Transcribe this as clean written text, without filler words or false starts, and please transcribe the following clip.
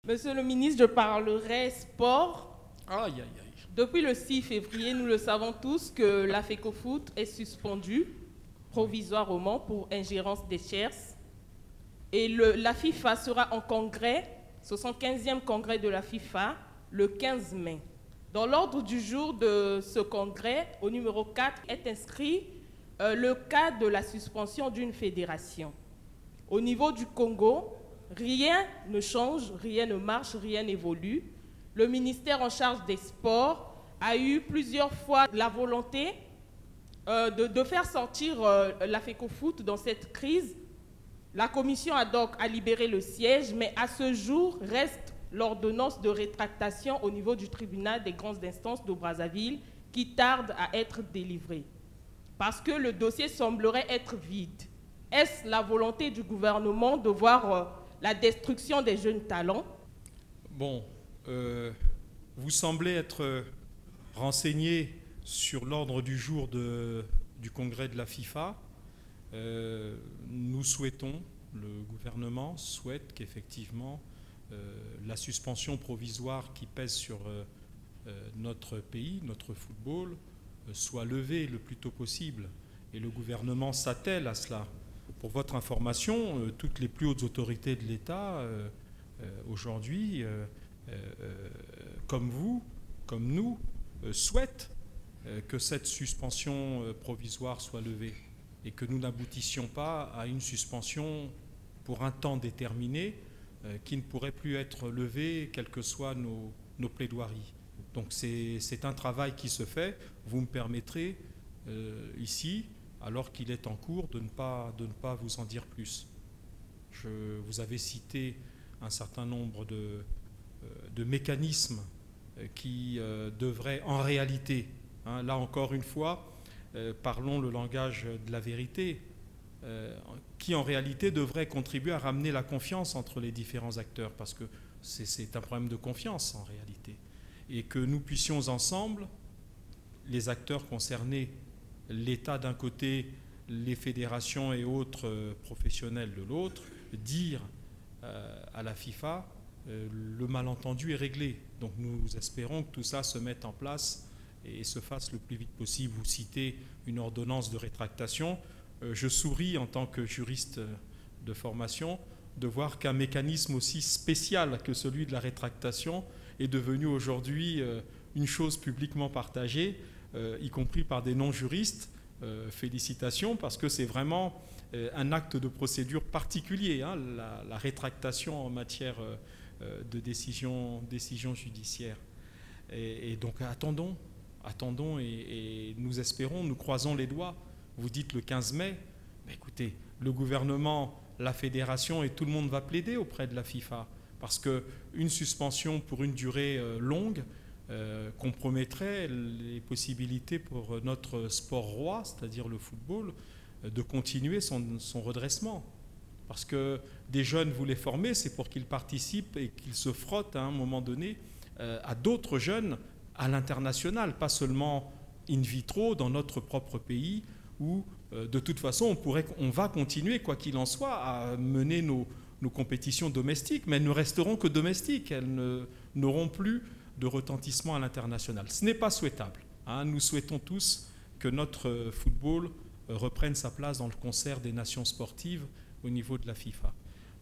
Monsieur le ministre, je parlerai sport. Aïe, aïe, aïe. Depuis le 6 février, nous le savons tous que la FECOFOOT est suspendue provisoirement pour ingérence des shares. Et la FIFA sera en congrès, 75e congrès de la FIFA, le 15 mai. Dans l'ordre du jour de ce congrès, au numéro 4, est inscrit le cas de la suspension d'une fédération. Au niveau du Congo, rien ne change, rien ne marche, rien n'évolue. Le ministère en charge des sports a eu plusieurs fois la volonté de faire sortir la FECOFOOT dans cette crise. La commission ad hoc a libéré le siège, mais à ce jour, reste l'ordonnance de rétractation au niveau du tribunal des grandes instances de Brazzaville qui tarde à être délivrée. Parce que le dossier semblerait être vide. Est-ce la volonté du gouvernement de voir la destruction des jeunes talents? Bon, vous semblez être renseigné sur l'ordre du jour du congrès de la FIFA. Nous souhaitons, le gouvernement souhaite qu'effectivement la suspension provisoire qui pèse sur notre pays, notre football, soit levée le plus tôt possible. Et le gouvernement s'attelle à cela. Pour votre information, toutes les plus hautes autorités de l'État, aujourd'hui, comme vous, comme nous, souhaitent que cette suspension provisoire soit levée et que nous n'aboutissions pas à une suspension pour un temps déterminé qui ne pourrait plus être levée, quelles que soient nos plaidoiries. Donc c'est un travail qui se fait. Vous me permettrez ici, alors qu'il est en cours, de ne pas vous en dire plus. Vous avez cité un certain nombre de mécanismes qui devraient en réalité, là encore une fois, parlons le langage de la vérité, qui en réalité devraient contribuer à ramener la confiance entre les différents acteurs, parce que c'est un problème de confiance en réalité. Et que nous puissions ensemble, les acteurs concernés, l'État d'un côté, les fédérations et autres professionnels de l'autre, dire à la FIFA, le malentendu est réglé. Donc nous espérons que tout ça se mette en place et se fasse le plus vite possible. Vous citez une ordonnance de rétractation. Je souris en tant que juriste de formation de voir qu'un mécanisme aussi spécial que celui de la rétractation est devenu aujourd'hui une chose publiquement partagée, y compris par des non-juristes. Félicitations, parce que c'est vraiment un acte de procédure particulier, la rétractation en matière de décision judiciaire. Et donc attendons et nous espérons, nous croisons les doigts. Vous dites le 15 mai, mais écoutez, le gouvernement, la fédération et tout le monde va plaider auprès de la FIFA, parce qu'une suspension pour une durée longue compromettrait les possibilités pour notre sport roi, c'est-à-dire le football, de continuer son redressement. Parce que des jeunes, vous les formez, c'est pour qu'ils participent et qu'ils se frottent à un moment donné à d'autres jeunes à l'international, pas seulement in vitro dans notre propre pays, où de toute façon on va continuer, quoi qu'il en soit, à mener nos compétitions domestiques, mais elles ne resteront que domestiques, elles n'auront plus de retentissement à l'international. Ce n'est pas souhaitable. Nous souhaitons tous que notre football reprenne sa place dans le concert des nations sportives au niveau de la FIFA.